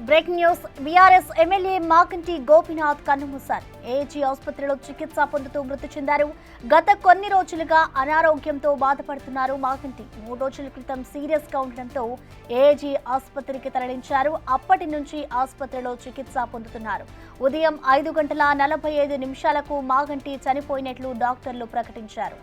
Breaking news. BRS MLA Maganti Gopinath కన్నుమూశారు. AG ఆసుపత్రిలో చికిత్స పొందుతూ మృతి చెందారు. గత కొన్ని రోజులుగా అనారోగ్యంతో బాధపడుతున్నారు మాగంటి. 3 రోజుల క్రితం సీరియస్ గా ఉండడంతో ఏజీ ఆసుపత్రికి తరలించారు. అప్పటి నుంచి ఆసుపత్రిలో చికిత్స పొందుతున్నారు. ఉదయం 5:45 మాగంటి చనిపోయినట్లు డాక్టర్లు ప్రకటించారు.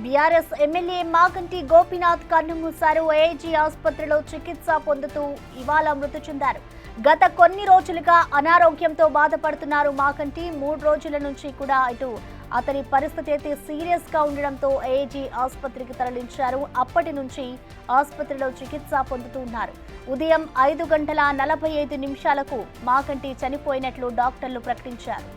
బీఆర్ఎస్ ఎమ్మెల్యే మాగంటి గోపీనాథ్ కన్నుమూశారు. ఏజీ ఆసుపత్రిలో చికిత్స పొందుతూ ఇవాళ మృతి చెందారు. గత కొన్ని రోజులుగా అనారోగ్యంతో బాధపడుతున్నారు మాగంటి. 3 రోజుల నుంచి కూడా అతని పరిస్థితి అయితే సీరియస్ గా ఉండడంతో ఏజీ ఆసుపత్రికి తరలించారు. అప్పటి నుంచి ఆసుపత్రిలో చికిత్స పొందుతూ ఉన్నారు. ఉదయం 5:45 మాగంటి చనిపోయినట్లు డాక్టర్లు ప్రకటించారు.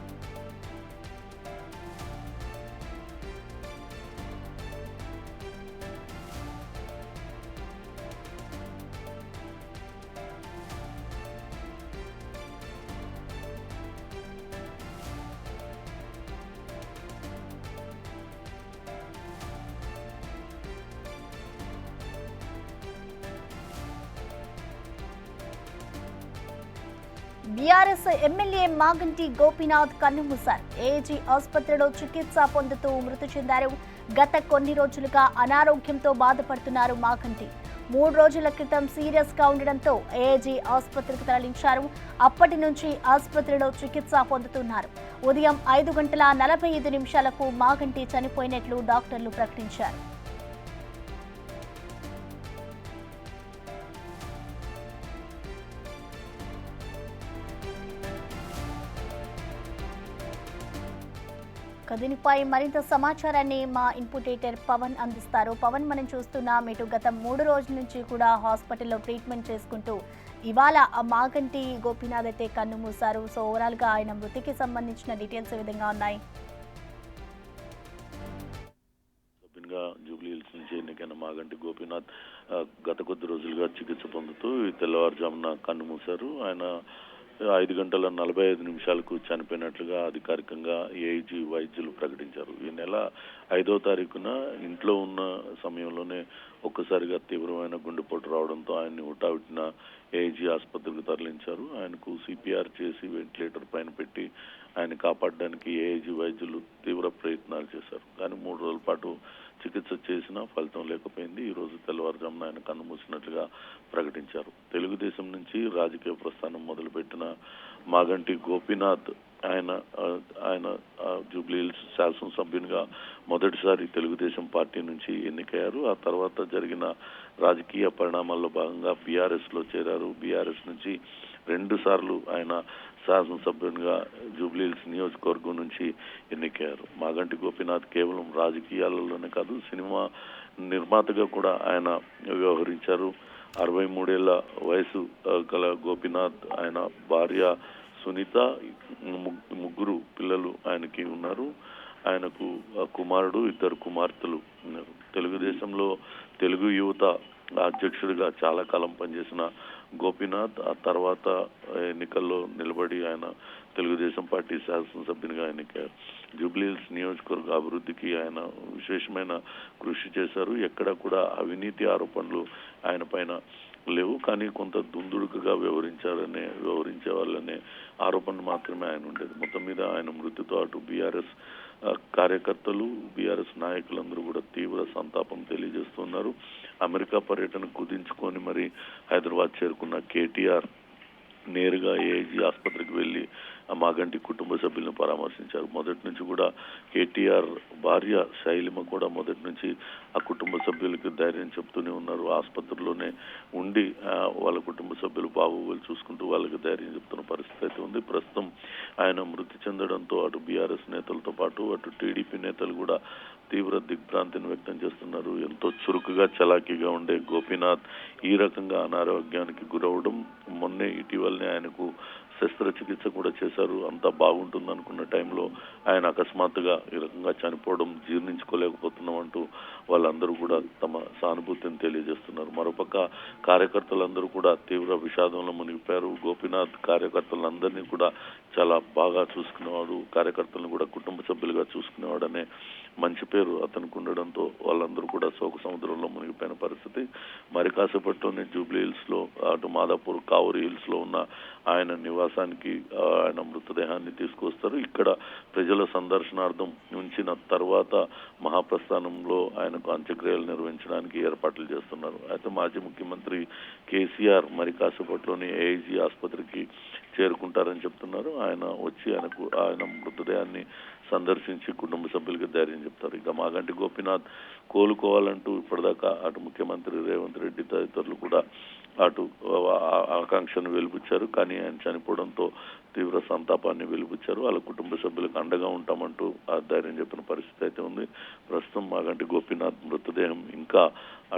బీఆర్ఎస్ ఎమ్మెల్యే మాగంటి గోపీనాథ్ కన్నుమూశారు. ఏజీ ఆసుపత్రిలో చికిత్స పొందుతూ మృతి చెందారు. గత కొన్ని రోజులుగా అనారోగ్యంతో బాధపడుతున్నారు మాగంటి. 3 రోజుల క్రితం సీరియస్ గా ఉండడంతో ఏజీ ఆసుపత్రికి తరలించారు. అప్పటి నుంచి ఆసుపత్రిలో చికిత్స పొందుతున్నారు. ఉదయం 5:45 మాగంటి చనిపోయినట్లు డాక్టర్లు ప్రకటించారు. దీనిపై మరింత సమాచారాన్ని మా ఇన్పుట్ ఎడిటర్ పవన్ అందిస్తారు. పవన్, మనం చూస్తున్నాం ఇటు గత 3 రోజుల నుంచి కూడా హాస్పిటల్లో ట్రీట్మెంట్ చేసుకుంటూ ఇవాళ మాగంటి గోపీనాథ్ అయితే కన్నుమూశారు. సో ఓవరాల్ గా ఆయన మృతికి సంబంధించిన డీటెయిల్స్ ఏ విధంగా ఉన్నాయి? జూబ్లీ హిల్స్ నుంచి ఎన్నికైన మాగంటి గోపీనాథ్ గత కొద్ది రోజులుగా చికిత్స పొందుతూ తెల్లవారుజామున కన్నుమూశారు. ఆయన 5:45 చనిపోయినట్లుగా అధికారికంగా ఏఐజీ వైద్యులు ప్రకటించారు. ఈ నెల 5వ తారీఖున ఇంట్లో ఉన్న సమయంలోనే ఒక్కసారిగా తీవ్రమైన గుండెపోటు రావడంతో ఆయన్ని హుటాహుటిన ఏఐజీ ఆసుపత్రికి తరలించారు. ఆయనకు సిపిఆర్ చేసి వెంటిలేటర్ పైన పెట్టి ఆయన కాపాడడానికి ఏఐజీ వైద్యులు తీవ్ర ప్రయత్నాలు చేశారు. కానీ 3 రోజుల పాటు చికిత్స చేసినా ఫలితం లేకపోయింది. ఈ రోజు తెల్లవారుజామున ఆయన కన్నుమూసినట్లుగా ప్రకటించారు. తెలుగుదేశం నుంచి రాజకీయ ప్రస్థానం మొదలుపెట్టిన మాగంటి గోపీనాథ్ ఆయన జూబ్లీ హిల్స్ శాసనసభ్యునిగా మొదటిసారి తెలుగుదేశం పార్టీ నుంచి ఎన్నికయ్యారు. ఆ తర్వాత జరిగిన రాజకీయ పరిణామాల్లో భాగంగా బీఆర్ఎస్ లో చేరారు. బీఆర్ఎస్ నుంచి 2 సార్లు ఆయన శాసనసభ్యునిగా జూబ్లీ హిల్స్ నియోజకవర్గం నుంచి ఎన్నికయ్యారు. మాగంటి గోపీనాథ్ కేవలం రాజకీయాలలోనే కాదు, సినిమా నిర్మాతగా కూడా ఆయన వ్యవహరించారు. 63 ఏళ్ల వయసు గల గోపీనాథ్, ఆయన భార్య సునీత, 3 పిల్లలు ఆయనకి ఉన్నారు. ఆయనకు కుమారుడు, 2 కుమార్తెలు ఉన్నారు. తెలుగుదేశంలో తెలుగు యువత అధ్యక్షుడిగా చాలా కాలం పనిచేసిన గోపీనాథ్ ఆ తర్వాత ఎన్నికల్లో నిలబడి ఆయన తెలుగుదేశం పార్టీ శాసనసభ్యునిగా ఎన్నికయ్యారు. జూబ్లీ హిల్స్ నియోజకవర్గ అభివృద్ధికి ఆయన విశేషమైన కృషి చేశారు. ఎక్కడ కూడా అవినీతి ఆరోపణలు ఆయన పైన లేవు. కానీ కొంత దుందుడుకుగా వ్యవహరించే వాళ్ళనే ఆరోపణలు మాత్రమే ఆయన ఉండేది. మొత్తం మీద ఆయన మృతితో అటు బీఆర్ఎస్ కార్యకర్తలు, బీఆర్ఎస్ నాయకులందరూ కూడా తీవ్ర సంతాపం తెలియజేస్తున్నారు. అమెరికా పర్యటన కుదించుకొని మరి హైదరాబాద్ చేరుకున్న కేటీఆర్ నేరుగా ఏఐజీ ఆసుపత్రికి వెళ్లి మాగంటి కుటుంబ సభ్యులను పరామర్శించారు. మొదటి నుంచి కూడా కేటీఆర్ భార్య శైలిమ కూడా మొదటి నుంచి ఆ కుటుంబ సభ్యులకి ధైర్యం చెప్తూనే ఉన్నారు. ఆసుపత్రిలోనే ఉండి వాళ్ళ కుటుంబ సభ్యులు బాగోగులు చూసుకుంటూ వాళ్ళకి ధైర్యం చెప్తున్న పరిస్థితి అయితే ఉంది. ప్రస్తుతం ఆయన మృతి చెందడంతో అటు బీఆర్ఎస్ నేతలతో పాటు అటు టీడీపీ నేతలు కూడా తీవ్ర దిగ్భ్రాంతిని వ్యక్తం చేస్తున్నారు. ఎంతో చురుకుగా చలాకీగా ఉండే గోపీనాథ్ ఈ రకంగా అనారోగ్యానికి గురవడం, మొన్నే ఇటీవలనే ఆయనకు శస్త్రచికిత్స కూడా చేశారు. అంతా బాగుంటుంది అనుకున్న టైంలో ఆయన అకస్మాత్తుగా ఈ రకంగా చనిపోవడం జీర్ణించుకోలేకపోతున్నాం అంటూ వాళ్ళందరూ కూడా తమ సానుభూతిని తెలియజేస్తున్నారు. మరోపక్క కార్యకర్తలందరూ కూడా తీవ్ర విషాదంలో మునిగిపోయారు. గోపీనాథ్ కార్యకర్తలందరినీ కూడా చాలా బాగా చూసుకునేవాడు, కార్యకర్తలను కూడా కుటుంబ సభ్యులుగా చూసుకునేవాడు అనే మంచి పేరు అతనికి ఉండడంతో వాళ్ళందరూ కూడా శోక సముద్రంలో మునిగిపోయిన పరిస్థితి. మరి కాసేపట్లోనే జూబ్లీ హిల్స్ లో, అటు మాదాపూర్ కావూరి హిల్స్ లో ఉన్న ఆయన నివాసానికి ఆయన మృతదేహాన్ని తీసుకొస్తారు. ఇక్కడ ప్రజల సందర్శనార్థం ఉంచిన తర్వాత మహాప్రస్థానంలో ఆయనకు అంత్యక్రియలు నిర్వహించడానికి ఏర్పాట్లు చేస్తున్నారు. అయితే మాజీ ముఖ్యమంత్రి కేసీఆర్ మరి కాసేపట్లోనే ఏఐజీ ఆసుపత్రికి చేరుకుంటారని చెప్తున్నారు. ఆయన వచ్చి ఆయన మృతదేహాన్ని సందర్శించి కుటుంబ సభ్యులకి ధైర్యం చెప్తారు. ఇక మాగంటి గోపీనాథ్ కోలుకోవాలంటూ ఇప్పటిదాకా అటు ముఖ్యమంత్రి రేవంత్ రెడ్డి తదితరులు కూడా అటు ఆకాంక్షను వెలిబుచ్చారు. కానీ ఆయన చనిపోవడంతో తీవ్ర సంతాపాన్ని వెలిబుచ్చారు. వాళ్ళ కుటుంబ సభ్యులకు అండగా ఉంటామంటూ ఆ ధైర్యం చెప్పిన పరిస్థితి అయితే ఉంది. ప్రస్తుతం మాగంటి గోపీనాథ్ మృతదేహం ఇంకా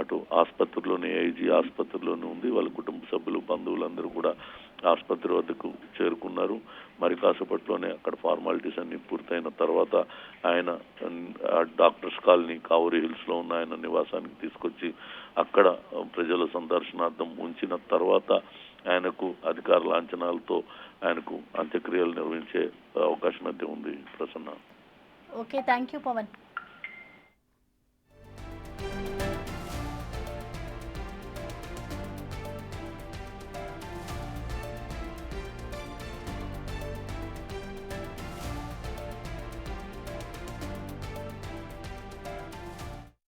అటు ఆసుపత్రిలోనే, ఏఐజీ ఆసుపత్రిలోనే ఉంది. వాళ్ళ కుటుంబ సభ్యులు, బంధువులందరూ కూడా ఆసుపత్రి వద్దకు చేరుకున్నారు. మరి కాసేపట్లోనే అక్కడ ఫార్మాలిటీస్ అన్ని పూర్తయిన తర్వాత ఆయన డాక్టర్స్ కాలనీ కావూరి హిల్స్ లో ఉన్న ఆయన నివాసానికి తీసుకొచ్చి అక్కడ ప్రజల సందర్శనార్థం ఉంచిన తర్వాత ఆయనకు అధికార లాంఛనాలతో ఆయనకు అంత్యక్రియలు నిర్వహించే అవకాశం అయితే ఉంది. Prasanna. Okay, thank you Pawan.